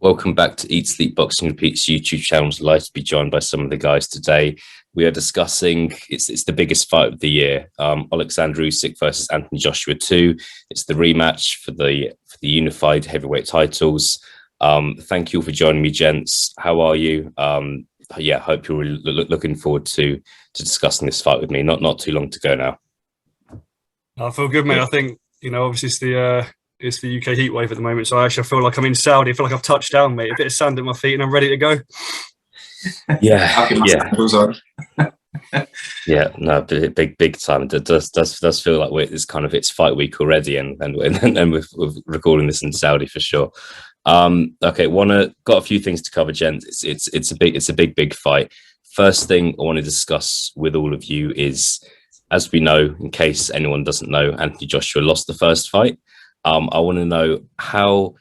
Welcome back to Eat, Sleep, Boxing Repeats YouTube channel. I'm delighted to be joined by some of the guys today. We are discussing, it's the biggest fight of the year, Oleksandr Usyk versus Anthony Joshua 2. It's the rematch for the unified heavyweight titles. Thank you all for joining me, gents. How are you? Hope you're really looking forward to discussing this fight with me. Not too long to go now. I feel good, mate. I think, obviously it's the UK heat wave at the moment, so I feel like I'm in Saudi. I feel like I've touched down, mate. A bit of sand at my feet, and I'm ready to go. Yeah. No, big time. It does feel like it's fight week already, and we're recording this in Saudi for sure. Okay, got a few things to cover, gents. It's a big fight. First thing I want to discuss with all of you is, as we know, in case anyone doesn't know, Anthony Joshua lost the first fight. I want to know how,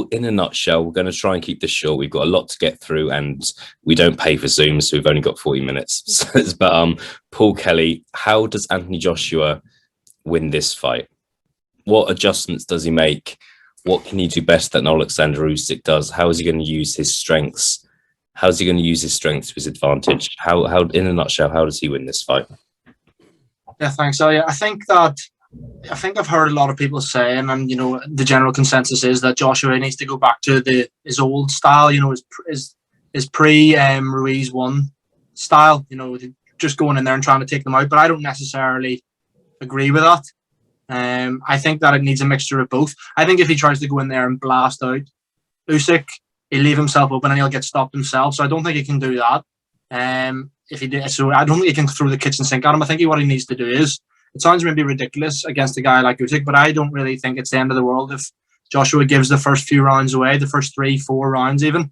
in a nutshell, we're going to try and keep this short. We've got a lot to get through, and we don't pay for Zoom, so we've only got 40 minutes. But Paul Kelly, how does Anthony Joshua win this fight? What adjustments does he make? What can he do best that Oleksandr Usyk does? How is he going to use his strengths? How is he going to use his strengths to his advantage? How, in a nutshell, how does he win this fight? Yeah, thanks. So, I think I've heard a lot of people saying, and the general consensus is that Joshua needs to go back to his old style. His pre Ruiz 1 style. Just going in there and trying to take them out. But I don't necessarily agree with that. I think that it needs a mixture of both. I think if he tries to go in there and blast out Usyk, he'll leave himself open and he'll get stopped himself. So I don't think he can do that. If he did, so I don't think he can throw the kitchen sink at him. I think what he needs to do is, it sounds maybe ridiculous against a guy like Usyk, but I don't really think it's the end of the world if Joshua gives the first few rounds away, the first 3-4 rounds even.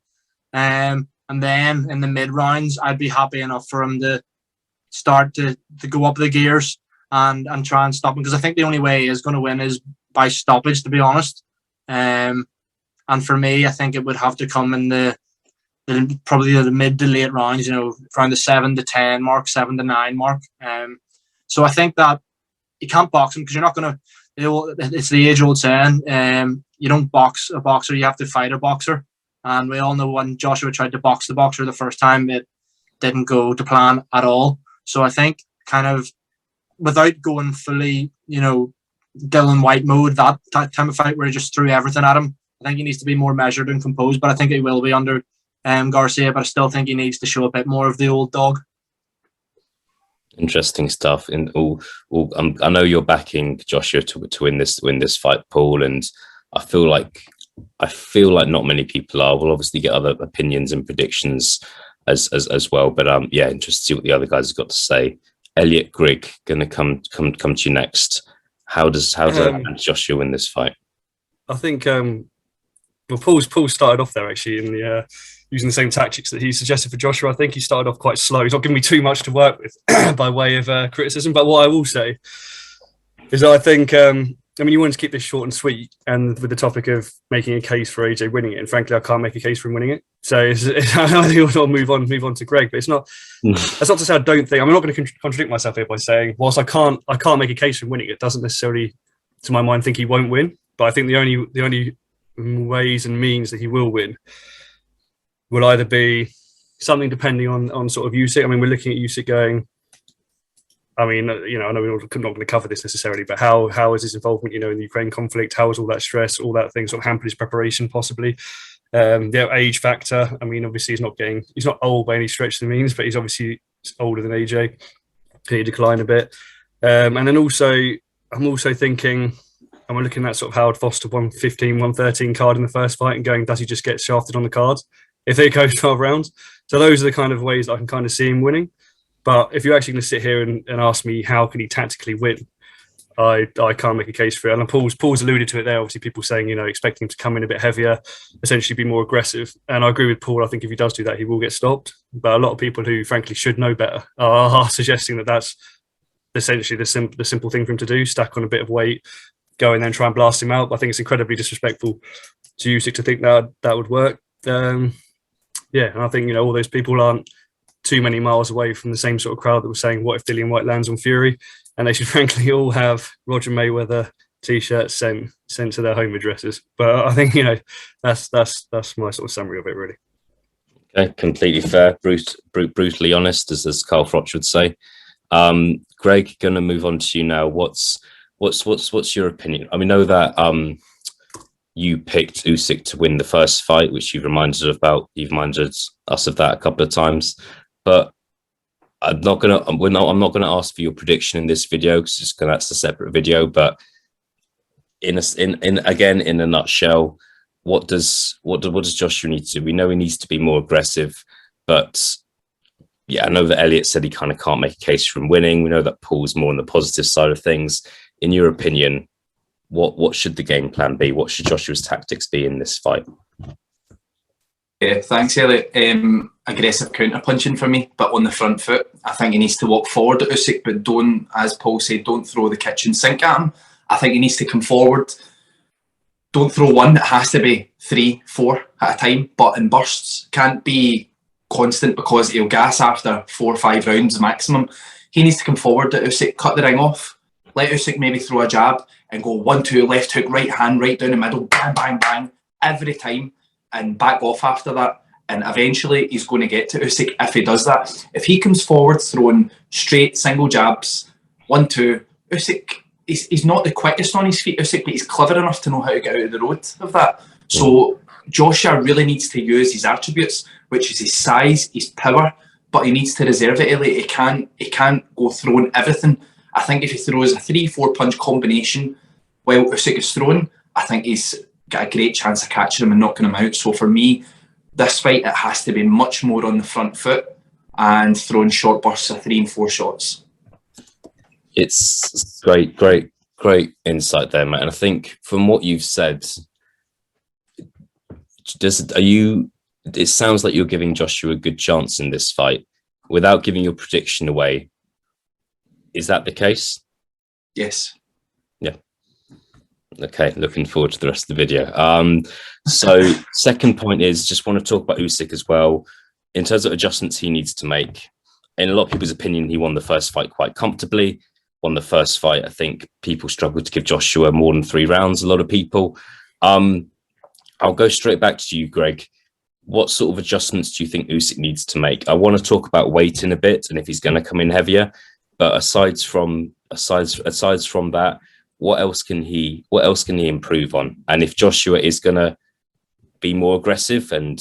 And then in the mid rounds, I'd be happy enough for him to start to go up the gears and try and stop him, because I think the only way he is going to win is by stoppage, to be honest. And for me, I think it would have to come in probably the mid to late rounds, around the 7 to 10 mark, 7 to 9 mark. So I think that you can't box him, because you're not going to, it's the age-old saying, you don't box a boxer, you have to fight a boxer. And we all know when Joshua tried to box the boxer the first time, it didn't go to plan at all. So I think kind of without going fully, Dylan White mode, that time of fight where he just threw everything at him, I think he needs to be more measured and composed, but I think he will be under Garcia, but I still think he needs to show a bit more of the old dog. Interesting stuff. I know you're backing Joshua to win this fight, Paul, and I feel like not many people are. We'll obviously get other opinions and predictions as well. But interested to see what the other guys have got to say. Elliot Grigg, gonna come to you next. How does Joshua win this fight? I think Paul started off there actually in the using the same tactics that he suggested for Joshua. I think he started off quite slow. He's not giving me too much to work with by way of criticism. But what I will say is that I think, you want to keep this short and sweet, and with the topic of making a case for AJ winning it. And frankly, I can't make a case for him winning it. So I think we'll move on to Greg. But it's not. That's not to say I don't think. I'm not going to contradict myself here by saying, whilst I can't make a case for him winning it, doesn't necessarily, to my mind, think he won't win. But I think the only ways and means that he will win will either be something depending on sort of Usyk. We're looking at Usyk going, I know we're not going to cover this necessarily, but how is his involvement, in the Ukraine conflict? How is all that stress, all that thing sort of hampered his preparation possibly? The age factor. Obviously he's not old by any stretch of the means, but he's obviously older than AJ. Can he decline a bit? And then also, I'm also thinking, and we're looking at sort of Howard Foster 115, 113 card in the first fight and going, does he just get shafted on the cards if they go 12 rounds? So those are the kind of ways that I can kind of see him winning. But if you're actually going to sit here and ask me how can he tactically win, I can't make a case for it. And Paul's alluded to it there. Obviously, people saying, expecting him to come in a bit heavier, essentially be more aggressive. And I agree with Paul. I think if he does do that, he will get stopped. But a lot of people who, frankly, should know better are suggesting that that's essentially the simple thing for him to do, stack on a bit of weight, go in there and try and blast him out. I think it's incredibly disrespectful to Usyk to think that would work. And I think, all those people aren't too many miles away from the same sort of crowd that was saying, what if Dillian White lands on Fury? And they should frankly all have Roger Mayweather t-shirts sent to their home addresses. But I think, you know, that's my sort of summary of it, really. Okay, completely fair, brutally honest, as Carl Froch would say. Greg, gonna move on to you now. What's your opinion? I mean, know that you picked Usyk to win the first fight, which you've reminded us of that a couple of times, but I'm not gonna ask for your prediction in this video because that's a separate video. But in a nutshell, what does Joshua need to do? We know he needs to be more aggressive, but yeah, I know that Elliot said he kind of can't make a case from winning. We know that Paul's more on the positive side of things. In your opinion, what should the game plan be? What should Joshua's tactics be in this fight? Yeah, thanks, Elliot. Aggressive counter punching for me, but on the front foot. I think he needs to walk forward at Usyk, but don't, as Paul said, don't throw the kitchen sink at him. I think he needs to come forward. Don't throw one. It has to be 3, 4 at a time, but in bursts. Can't be constant because he'll gas after 4 or 5 rounds maximum. He needs to come forward at Usyk, cut the ring off, let Usyk maybe throw a jab and go 1-2, left hook, right hand, right down the middle, bang, bang, bang, every time, and back off after that. And eventually he's going to get to Usyk if he does that. If he comes forward throwing straight single jabs, 1-2, Usyk, he's not the quickest on his feet, Usyk, but he's clever enough to know how to get out of the road of that. So Joshua really needs to use his attributes, which is his size, his power, but he needs to reserve it, Elliot. He can't go throwing everything. I think if he throws a 3-4 punch combination while Usyk is throwing, I think he's got a great chance of catching him and knocking him out. So for me, this fight, it has to be much more on the front foot and throwing short bursts of 3 and 4 shots. It's great insight there, Matt. And I think from what you've said, it sounds like you're giving Joshua a good chance in this fight without giving your prediction away. Is that the case? Yes. Yeah. Okay, looking forward to the rest of the video. So second point is, just want to talk about Usyk as well. In terms of adjustments he needs to make, in a lot of people's opinion, he won the first fight quite comfortably. Won the first fight. I think people struggled to give Joshua more than 3 rounds, a lot of people. I'll go straight back to you, Greg. What sort of adjustments do you think Usyk needs to make? I want to talk about weight in a bit and if he's going to come in heavier. But aside from that, what else can he improve on? And if Joshua is going to be more aggressive and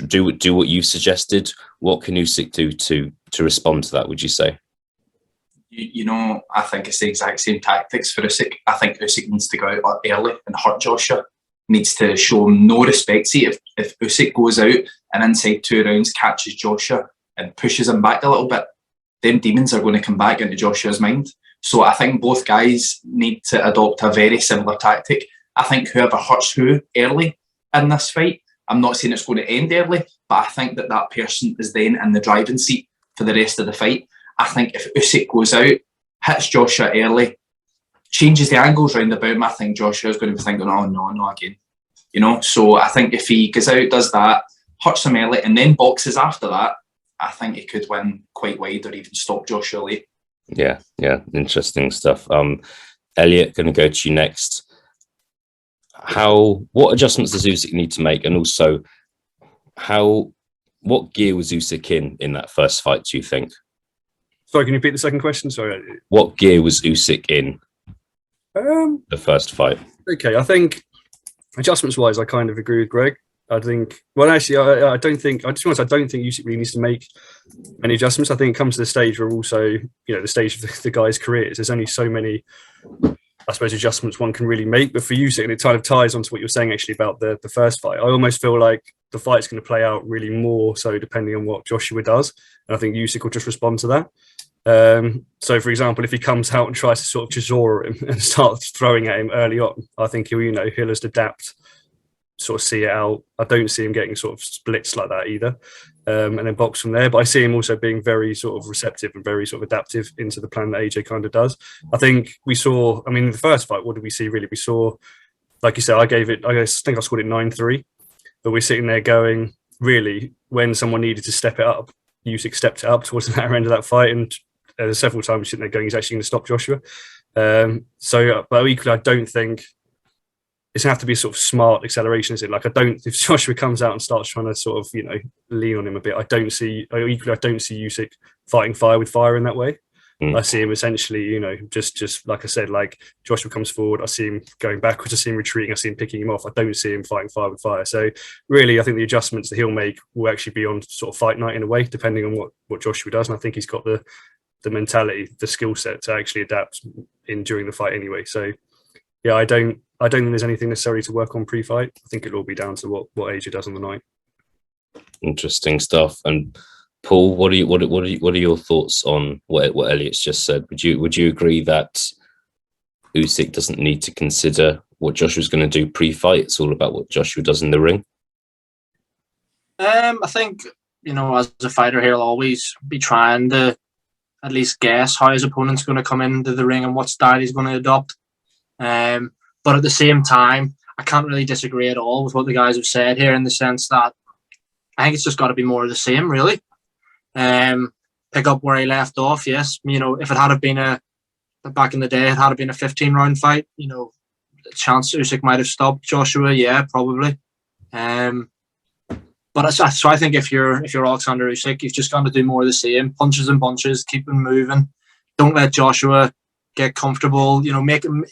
do what you've suggested, what can Usyk do to respond to that, would you say? You know, I think it's the exact same tactics for Usyk. I think Usyk needs to go out early and hurt Joshua. Needs to show him no respect. See, if Usyk goes out and inside 2 rounds catches Joshua and pushes him back a little bit, them demons are going to come back into Joshua's mind. So I think both guys need to adopt a very similar tactic. I think whoever hurts who early in this fight, I'm not saying it's going to end early, but I think that person is then in the driving seat for the rest of the fight. I think if Usyk goes out, hits Joshua early, changes the angles round about him, I think Joshua's going to be thinking, oh, no, again. You know, so I think if he goes out, does that, hurts him early, and then boxes after that, I think he could win quite wide or even stop Joshua late. Yeah, interesting stuff. Elliot, going to go to you next. What adjustments does Usyk need to make, and also what gear was Usyk in that first fight, do you think? Sorry, can you repeat the second question? Sorry. What gear was Usyk in the first fight? Okay, I think adjustments-wise, I kind of agree with Greg. I think, well, actually, I don't think Usyk really needs to make many adjustments. I think it comes to the stage where also, the stage of the guy's careers, there's only so many, I suppose, adjustments one can really make. But for Usyk, and it kind of ties onto what you were saying actually about the first fight, I almost feel like the fight's going to play out really more so depending on what Joshua does. And I think Usyk will just respond to that. So, for example, if he comes out and tries to sort of Chisora him and starts throwing at him early on, I think he'll just adapt, sort of see it out. I don't see him getting sort of splits like that either, and then box from there. But I see him also being very sort of receptive and very sort of adaptive into the plan that AJ kind of does. I think we saw, in the first fight, what did we see really? We saw, like you said, I think I scored it 9-3, but we're sitting there going, really, when someone needed to step it up, Usyk stepped it up towards the latter end of that fight, and several times sitting there going, he's actually going to stop Joshua. But equally, I don't think it's gonna have to be sort of smart acceleration, is it? Like, I don't, if Joshua comes out and starts trying to sort of, lean on him a bit, I don't see Usyk fighting fire with fire in that way. I see him essentially, just like I said, like Joshua comes forward, I see him going backwards, I see him retreating, I see him picking him off. I don't see him fighting fire with fire. So really, I think the adjustments that he'll make will actually be on sort of fight night in a way, depending on what Joshua does. And I think he's got the mentality, the skill set to actually adapt during the fight anyway. So yeah, I don't think there's anything necessary to work on pre-fight. I think it'll all be down to what AJ does on the night. Interesting stuff. And Paul, what are your thoughts on what Elliot's just said? Would you agree that Usyk doesn't need to consider what Joshua's going to do pre-fight? It's all about what Joshua does in the ring. I think, as a fighter, he'll always be trying to at least guess how his opponent's going to come into the ring and what style he's going to adopt. But at the same time, I can't really disagree at all with what the guys have said here, in the sense that I think it's just got to be more of the same, really. Pick up where he left off. Yes, if it had been back in the day, it had been a 15-round fight, the chance Usyk might have stopped Joshua. Yeah, probably. But so I think if you're Oleksandr Usyk, you've just got to do more of the same, punches and bunches, keep him moving. Don't let Joshua get comfortable. Make him.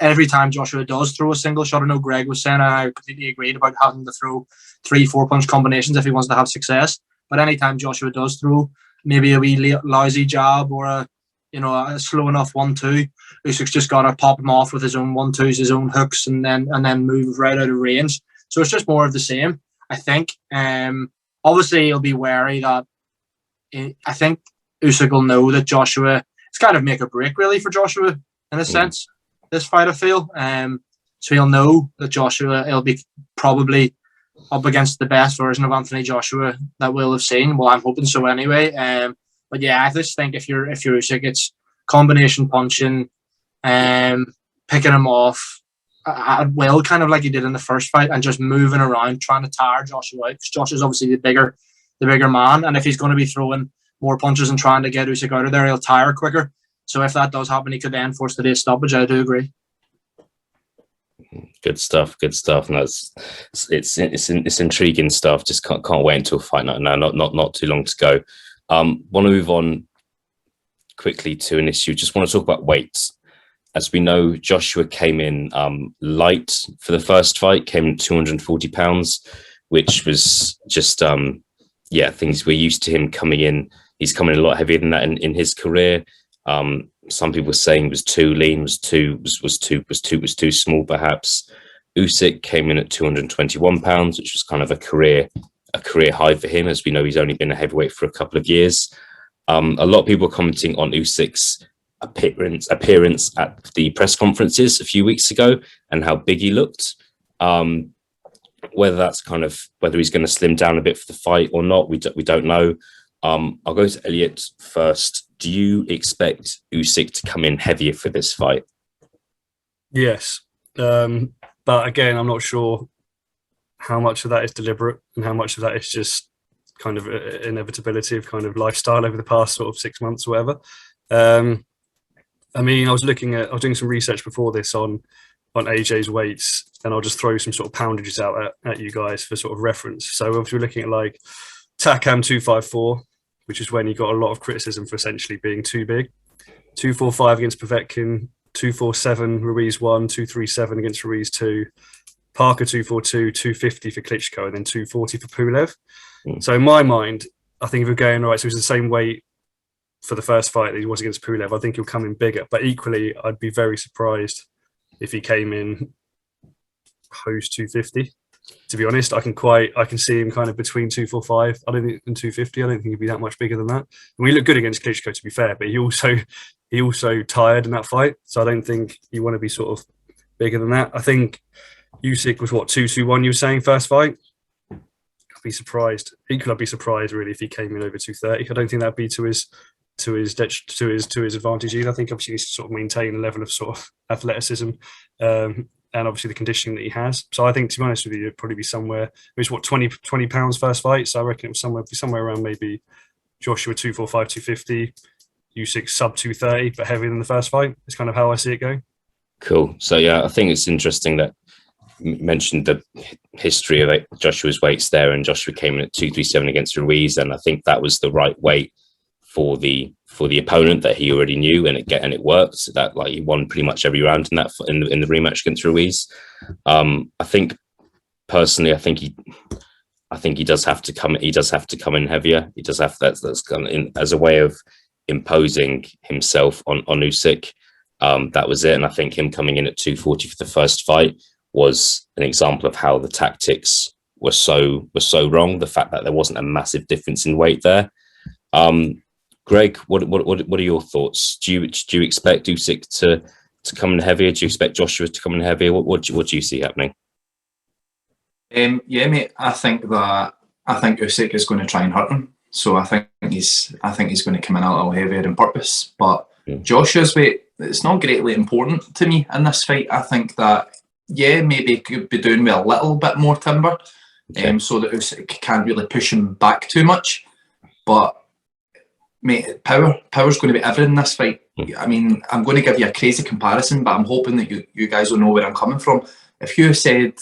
Every time Joshua does throw a single shot, I know Greg was saying, I completely agreed about having to throw 3-4 punch combinations if he wants to have success. But anytime Joshua does throw maybe a wee lousy jab or a slow enough 1-2, Usyk's just got to pop him off with his own 1-2s, his own hooks, and then move right out of range. So it's just more of the same, I think. Obviously, he'll be wary that I think Usyk will know that Joshua, it's kind of make or break really for Joshua in a sense, this fight, I feel. So he'll know that Joshua, he'll be probably up against the best version of Anthony Joshua that we'll have seen. Well, I'm hoping so anyway. But yeah, I just think if you're Usyk, it's combination punching, picking him off at will, kind of like he did in the first fight, and just moving around, trying to tire Joshua out. Because Joshua's obviously the bigger man, and if he's going to be throwing more punches and trying to get Usyk out of there, he'll tire quicker. So if that does happen, he could then force the day stoppage. I do agree. Good stuff. No, it's intriguing stuff. Just can't wait until fight night now. Not too long to go. Want to move on quickly to an issue. Just want to talk about weights. As we know, Joshua came in light for the first fight. Came in 240 pounds, which was just things we're used to him coming in. He's coming in a lot heavier than that in his career. Some people were saying it was too lean, was too small, perhaps. Usyk came in at 221 pounds, which was kind of a career high for him. As we know, he's only been a heavyweight for a couple of years. A lot of people are commenting on Usyk's appearance at the press conferences a few weeks ago and how big he looked. Whether he's going to slim down a bit for the fight or not, we don't know. I'll go to Elliot first. Do you expect Usyk to come in heavier for this fight? Yes. But again, I'm not sure how much of that is deliberate and how much of that is just kind of inevitability of kind of lifestyle over the past sort of 6 months or whatever. I mean, I was doing some research before this on AJ's weights, and I'll just throw some sort of poundages out at you guys for sort of reference. So obviously we're looking at like Takam 254, which is when he got a lot of criticism for essentially being too big. 245 against Povetkin, 247 Ruiz 1, 237 against Ruiz 2, Parker 242, 250 for Klitschko, and then 240 for Pulev. So in my mind, I think if we're going, all right, so he's the same weight for the first fight that he was against Pulev, I think he'll come in bigger. But equally, I'd be very surprised if he came in post 250. To be honest, I can see him kind of between 245. I don't think in 250. I don't think he'd be that much bigger than that. And we look good against Klitschko, to be fair, but he also tired in that fight. So I don't think you want to be sort of bigger than that. I think Usyk was 221. You were saying first fight. I'd be surprised. Equally, I'd be surprised really if he came in over 230. I don't think that'd be to his advantage either. I think obviously he needs to sort of maintain a level of sort of athleticism. And obviously the conditioning that he has. So I think, to be honest with you, it'd probably be somewhere, it was 20 pounds first fight. So I reckon it was somewhere around maybe Joshua 245, 250, Usyk sub 230, but heavier than the first fight. It's kind of how I see it going. Cool. So yeah, I think it's interesting that you mentioned the history of Joshua's weights there, and Joshua came in at 237 against Ruiz, and I think that was the right weight for the opponent that he already knew, and it worked. That like he won pretty much every round in that in the rematch against Ruiz. I think personally, I think he does have to come. He does have to come in heavier. He does have that's kind of in as a way of imposing himself on Usyk. That was it, and I think him coming in at 240 for the first fight was an example of how the tactics were so wrong. The fact that there wasn't a massive difference in weight there. Greg, what are your thoughts? Do you expect Usyk to come in heavier? Do you expect Joshua to come in heavier? What do you see happening? Yeah, mate. I think Usyk is going to try and hurt him. So I think he's going to come in a little heavier on purpose. But Joshua's weight, it's not greatly important to me in this fight. I think that maybe he could be doing with a little bit more timber, so that Usyk can't really push him back too much. But mate, power's going to be everything in this fight. I mean, I'm going to give you a crazy comparison, but I'm hoping that you guys will know where I'm coming from. If you said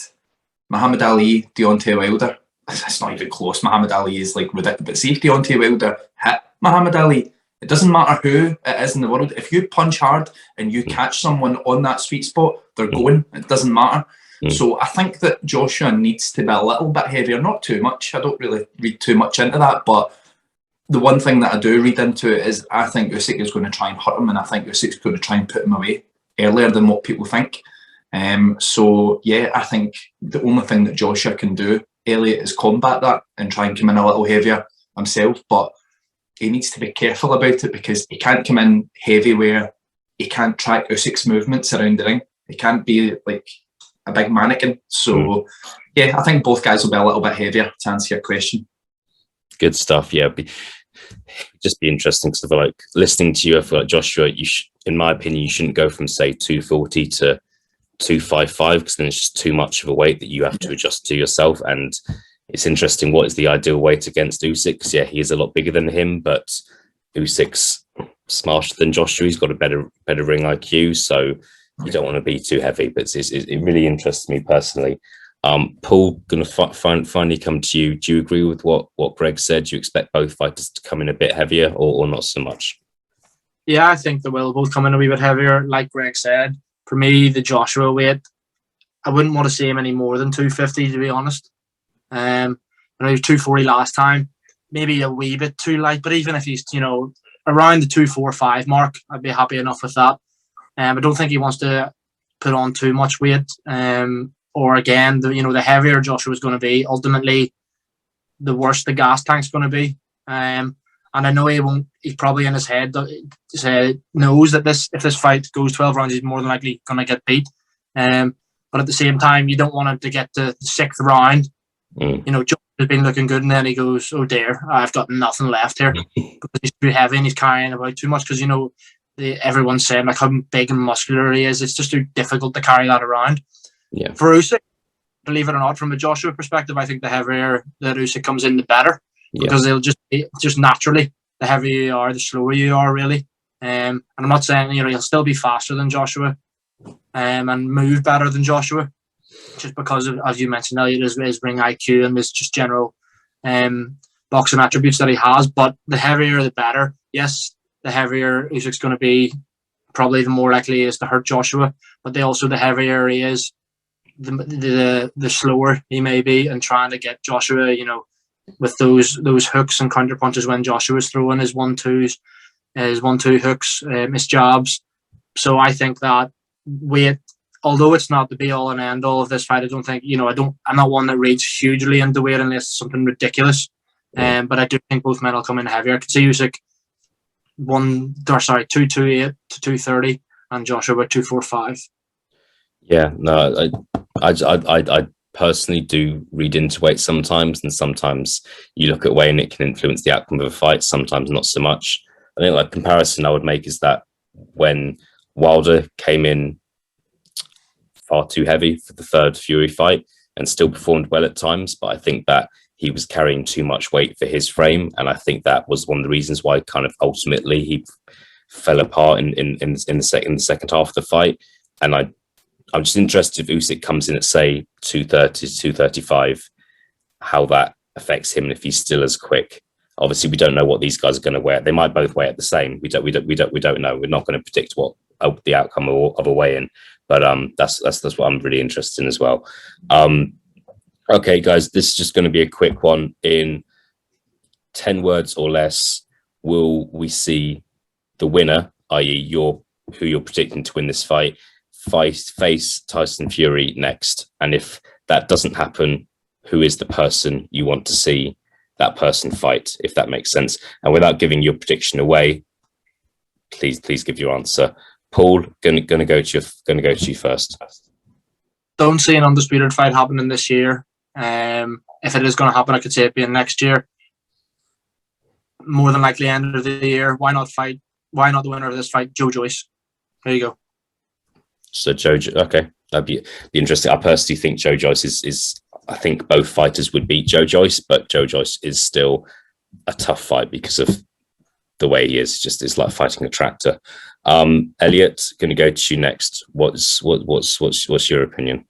Muhammad Ali, Deontay Wilder, it's not even close. Muhammad Ali is like ridiculous. But see if Deontay Wilder hit Muhammad Ali, it doesn't matter who it is in the world. If you punch hard and you catch someone on that sweet spot, they're going. It doesn't matter. So I think that Joshua needs to be a little bit heavier, not too much. I don't really read too much into that, but the one thing that I do read into it is I think Usyk is going to try and hurt him, and I think Usyk's going to try and put him away earlier than what people think. So yeah, I think the only thing that Joshua can do, Elliot, is combat that and try and come in a little heavier himself, but he needs to be careful about it because he can't come in heavy where he can't track Usyk's movements around the ring. He can't be like a big mannequin. So yeah, I think both guys will be a little bit heavier, to answer your question. Good stuff. Yeah, just be interesting because I feel like listening to you, I feel like Joshua, in my opinion, you shouldn't go from say 240 to 255 because then it's just too much of a weight that you have to adjust to yourself. And it's interesting, what is the ideal weight against Usyk? Because yeah, he is a lot bigger than him, but Usyk's smarter than Joshua. He's got a better ring IQ, so you don't want to be too heavy. But it really interests me personally. Paul, going to finally come to you. Do you agree with what Greg said? Do you expect both fighters to come in a bit heavier or not so much? Yeah, I think they will both come in a wee bit heavier. Like Greg said, for me, the Joshua weight, I wouldn't want to see him any more than 250, to be honest. I know he was 240 last time, maybe a wee bit too light, but even if he's, around the 245 mark, I'd be happy enough with that. I don't think he wants to put on too much weight. Or again, the heavier Joshua is going to be, ultimately, the worse the gas tank's going to be. And I know he won't. He's probably in his head knows that if this fight goes 12 rounds, he's more than likely going to get beat. But at the same time, you don't want him to get to the 6th round. Josh has been looking good, and then he goes, "Oh dear, I've got nothing left here," because he's too heavy and he's carrying about too much. Because everyone's saying like how big and muscular he is. It's just too difficult to carry that around. Yeah. For Usyk, believe it or not, from a Joshua perspective, I think the heavier that Usyk comes in, the better, because they'll just naturally, the heavier you are, the slower you are, really. And I'm not saying he'll still be faster than Joshua, and move better than Joshua, just because of, as you mentioned, Elliot, his ring IQ and his just general boxing attributes that he has. But the heavier, the better. Yes, the heavier Usyk's going to be, probably the more likely he is to hurt Joshua. But the heavier he is, the slower he may be in trying to get Joshua, with those hooks and counter punches when Joshua's throwing his 1-2s, his 1-2 hooks, his jabs. So I think that weight, although it's not the be all and end all of this fight, I don't think, I'm not one that reads hugely into weight unless it's something ridiculous. But I do think both men will come in heavier. I could see Usyk 228 to 230 and Joshua 245. Yeah, no, I personally do read into weight sometimes, and sometimes you look at weight and it can influence the outcome of a fight, sometimes not so much. I think like comparison I would make is that when Wilder came in far too heavy for the third Fury fight and still performed well at times, but I think that he was carrying too much weight for his frame, and I think that was one of the reasons why kind of ultimately he fell apart in the second half of the fight. And I'm just interested if Usyk comes in at say 230 to 235, how that affects him and if he's still as quick. Obviously, we don't know what these guys are going to weigh. They might both weigh at the same. We don't know. We're not going to predict what the outcome of a weigh-in, but that's what I'm really interested in as well. Okay, guys, this is just going to be a quick one. In 10 words or less, will we see the winner, i.e., who you're predicting to win this fight, face Tyson Fury next? And if that doesn't happen, who is the person you want to see that person fight, if that makes sense? And without giving your prediction away, please give your answer. Paul, gonna go to you first. Don't see an undisputed fight happening this year. If it is going to happen, I could see it being next year. More than likely end of the year. Why not the winner of this fight, Joe Joyce? There you go. So Joe, okay, that'd be interesting. I personally think Joe Joyce is. I think both fighters would beat Joe Joyce, but Joe Joyce is still a tough fight because of the way he is. It's like fighting a tractor. Elliot, going to go to you next. What's your opinion?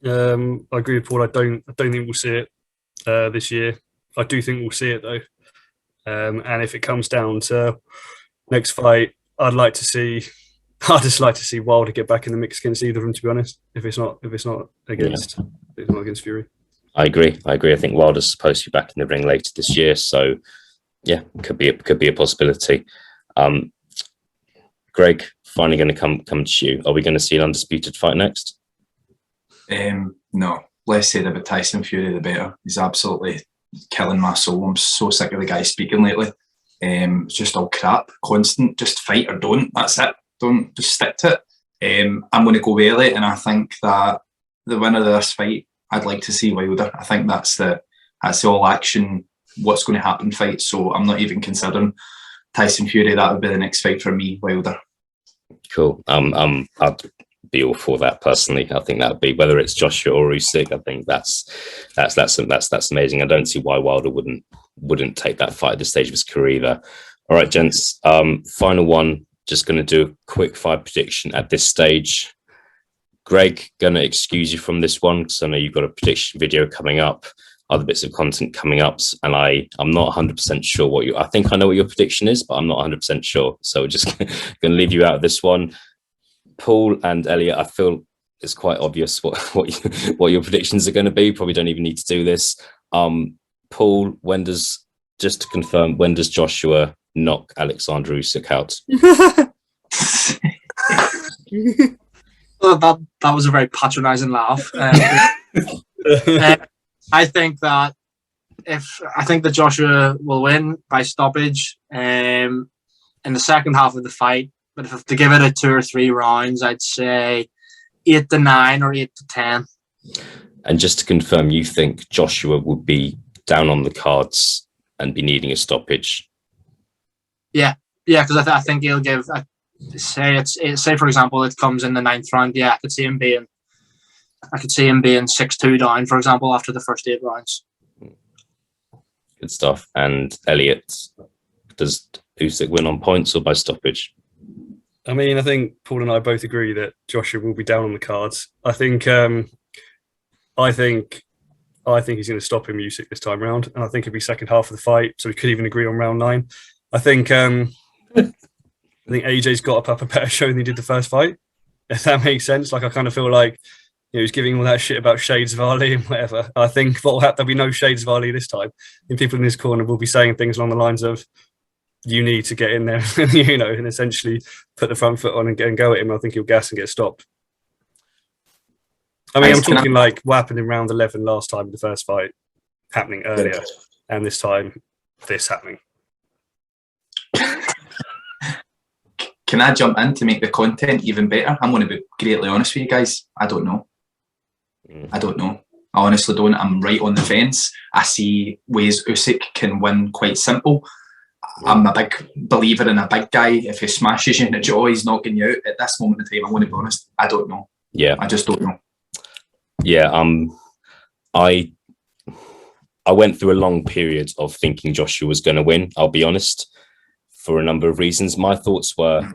I agree with Paul. I don't think we'll see it this year. I do think we'll see it though. And if it comes down to next fight, I'd just like to see Wilder get back in the mix against either of them, to be honest. If it's not against Fury. I agree. I think Wilder's supposed to be back in the ring later this year, so yeah, could be a possibility. Greg, finally going to come to you. Are we going to see an undisputed fight next? No. Less said about Tyson Fury, the better. He's absolutely killing my soul. I'm so sick of the guy speaking lately. It's just all crap, constant. Just fight or don't. That's it. Don't just stick to it. I'm going to go early, and I think that the winner of this fight, I'd like to see Wilder. I think that's the all action, what's going to happen fight. So I'm not even considering Tyson Fury. That would be the next fight for me, Wilder. Cool. I'd be all for that personally. I think that would be, whether it's Joshua or Usyk, I think that's amazing. I don't see why Wilder wouldn't take that fight at this stage of his career either. All right, gents. Final one. Just going to do a quick fight prediction at this stage. Greg, going to excuse you from this one because I know you've got a prediction video coming up, other bits of content coming up, and I'm not 100% sure I think I know what your prediction is, but I'm not 100% sure. So we're just going to leave you out of this one. Paul and Elliot, I feel it's quite obvious what your predictions are going to be. Probably don't even need to do this. Paul, just to confirm, when does Joshua knock Oleksandr Usyk out? Well, that was a very patronising laugh. I think that Joshua will win by stoppage in the second half of the fight. But if I have to give it a 2 or 3 rounds, I'd say 8-9 or 8-10. And just to confirm, you think Joshua would be down on the cards and be needing a stoppage? Yeah, because I think he'll give. Say for example, it comes in the 9th round. Yeah, I could see him being 6-2 down, for example, after the first 8 rounds. Good stuff. And Elliot, does Usyk win on points or by stoppage? I mean, I think Paul and I both agree that Joshua will be down on the cards. I think he's going to stop him, Usyk, this time round, and I think it'll be second half of the fight. So we could even agree on round 9. I think AJ's got up a better show than he did the first fight. If that makes sense. Like, I kind of feel like he's giving all that shit about shades of Ali and whatever. I think what will happen, there'll be no shades of Ali this time. And people in his corner will be saying things along the lines of, you need to get in there, and essentially put the front foot on and go at him. I think he'll gas and get stopped. I mean, I'm talking like what happened in round 11 last time in the first fight, happening earlier, and this time, this happening. Can I jump in to make the content even better? I'm going to be greatly honest with you guys. I don't know. I honestly don't. I'm right on the fence. I see ways Usyk can win quite simple. I'm a big believer in a big guy. If he smashes you in the jaw, he's knocking you out. At this moment in time, I'm going to be honest, I don't know. Yeah. I just don't know. Yeah. I went through a long period of thinking Joshua was going to win. I'll be honest, for a number of reasons. My thoughts were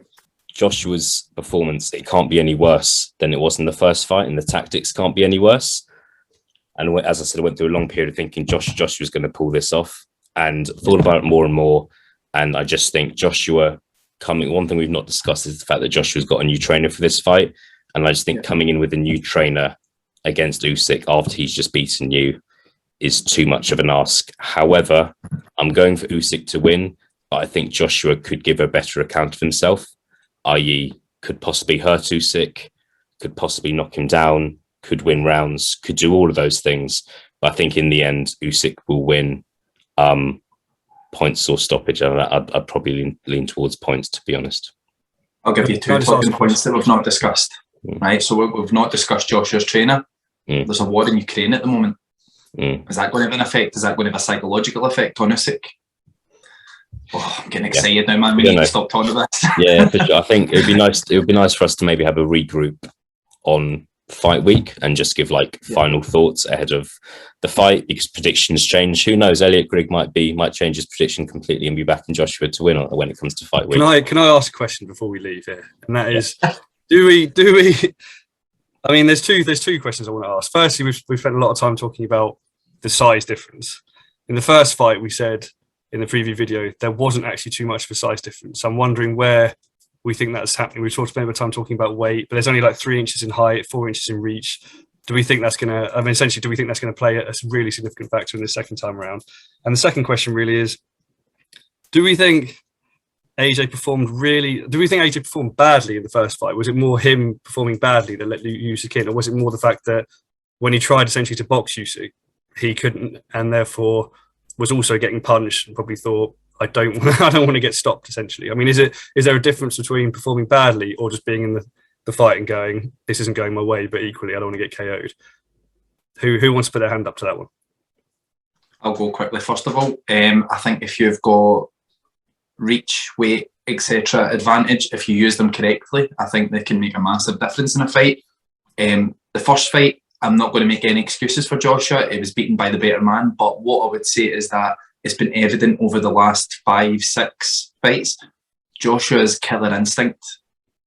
Joshua's performance, it can't be any worse than it was in the first fight, and the tactics can't be any worse. And as I said, I went through a long period of thinking Joshua's going to pull this off, and thought about it more and more. And I just think Joshua coming, one thing we've not discussed is the fact that Joshua's got a new trainer for this fight. And I just think coming in with a new trainer against Usyk after he's just beaten you is too much of an ask. However, I'm going for Usyk to win, but I think Joshua could give a better account of himself, i.e. could possibly hurt Usyk, could possibly knock him down, could win rounds, could do all of those things. But I think in the end, Usyk will win points or stoppage. I'd probably lean towards points, to be honest. I'll give you two talking points that we've not discussed. Right, so we've not discussed Joshua's trainer. There's a war in Ukraine at the moment. Is that going to have an effect? Is that going to have a psychological effect on Usyk? Oh, I'm getting excited now, man. We need to stop talking about this. Yeah, for sure. I think it would be nice for us to maybe have a regroup on fight week and just give final thoughts ahead of the fight, because predictions change. Who knows? Elliot Grigg might change his prediction completely and be back in Joshua to win when it comes to fight week. Can I ask a question before we leave here? And that is, do we? I mean, there's two questions I want to ask. Firstly, we've spent a lot of time talking about the size difference. In the first fight, we said in the preview video there wasn't actually too much of a size difference. I'm wondering where we think that's happening. We've talked about time talking about weight, but there's only 3 inches in height, 4 inches in reach. Do we think that's going to? I mean, essentially, do we think that's going to play a really significant factor in the second time around? And the second question really is, do we think AJ performed badly in the first fight? Was it more him performing badly that let Usyk in, or was it more the fact that when he tried essentially to box Usyk, he couldn't, and therefore was also getting punched and probably thought, I don't want to get stopped, essentially? I mean, is there a difference between performing badly or just being in the fight and going, this isn't going my way, but equally I don't want to get KO'd? Who wants to put their hand up to that one? I'll go quickly. First of all, I think if you've got reach, weight, etc. advantage, if you use them correctly, I think they can make a massive difference in a fight. The first fight, I'm not going to make any excuses for Joshua. It was beaten by the better man. But what I would say is that it's been evident over the last 5-6 fights, Joshua's killer instinct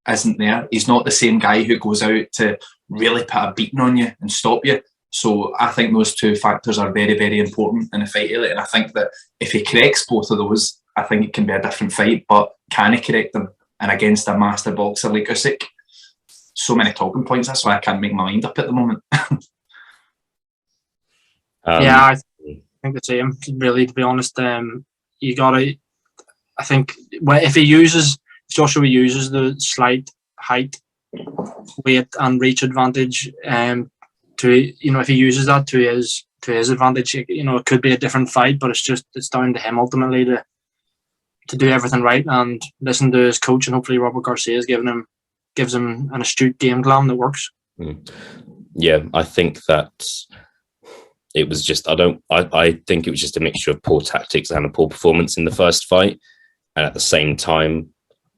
isn't there. He's not the same guy who goes out to really put a beating on you and stop you. So I think those two factors are very, very important in a fight, Elliot. And I think that if he corrects both of those, I think it can be a different fight. But can he correct them? And against a master boxer like Usyk, so many talking points. That's why I can't make my mind up at the moment. I think the same. Really, to be honest, you gotta. I think if Joshua uses the slight height, weight, and reach advantage, if he uses that to his advantage, it could be a different fight. But it's down to him ultimately to do everything right and listen to his coach, and hopefully Robert Garcia gives him an astute game plan that works. Yeah, I think that it was just I think it was just a mixture of poor tactics and a poor performance in the first fight, and at the same time,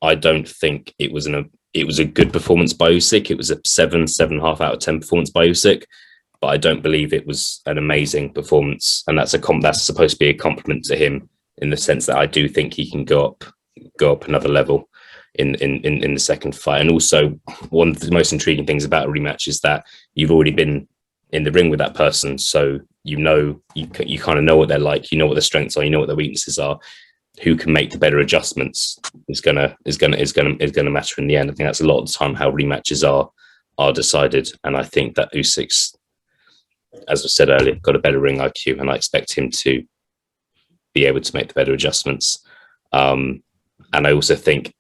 I don't think it was a good performance by Usyk. It was a 7.5 out of 10 performance by Usyk, but I don't believe it was an amazing performance, and that's supposed to be a compliment to him in the sense that I do think he can go up another level in the second fight. And also, one of the most intriguing things about a rematch is that you've already been in the ring with that person, so you kind of know what they're like, you know what their strengths are, you know what their weaknesses are. Who can make the better adjustments is gonna matter in the end. I think that's a lot of the time how rematches are decided, and I think that Usyk's, as I said earlier, got a better ring IQ, and I expect him to be able to make the better adjustments. And I also think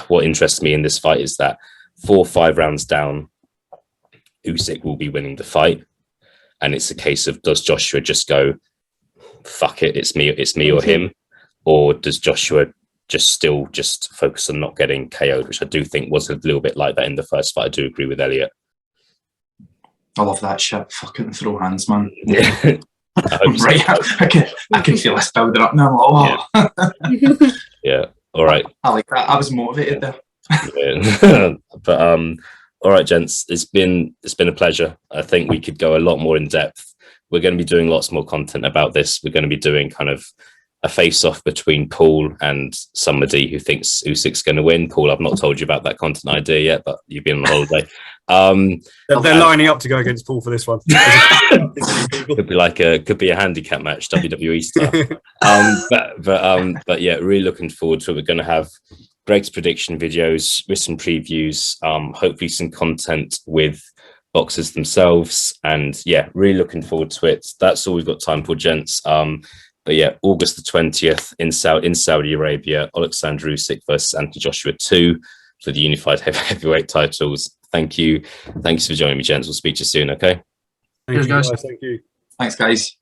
what interests me in this fight is that 4 or 5 rounds down, Usyk will be winning the fight, and it's a case of, does Joshua just go, fuck it, it's me or him, or does Joshua just focus on not getting KO'd, which I do think was a little bit like that in the first fight. I do agree with Elliot. I love that shit. Fucking throw hands, man. Yeah. Right, I can feel us building up now. Oh. Yeah. All right. I like that. I was motivated there. Yeah. But all right, gents. It's been a pleasure. I think we could go a lot more in depth we're going to be doing lots more content about this. We're going to be doing kind of a face-off between Paul and somebody who thinks Usyk's going to win. Paul, I've not told you about that content idea yet, but you've been on holiday. They're lining up to go against Paul for this one. could be a handicap match, WWE stuff. But yeah, really looking forward to it. We're going to have Greg's prediction videos, written previews, hopefully some content with boxers themselves, and yeah, really looking forward to it. That's all we've got time for, gents. But yeah, August the 20th in Saudi Arabia, Oleksandr Usyk versus Anthony Joshua 2 for the unified heavyweight titles. Thanks for joining me, gents. We'll speak to you soon. Okay. Thank you, guys. guys. Thank you. Thanks, guys.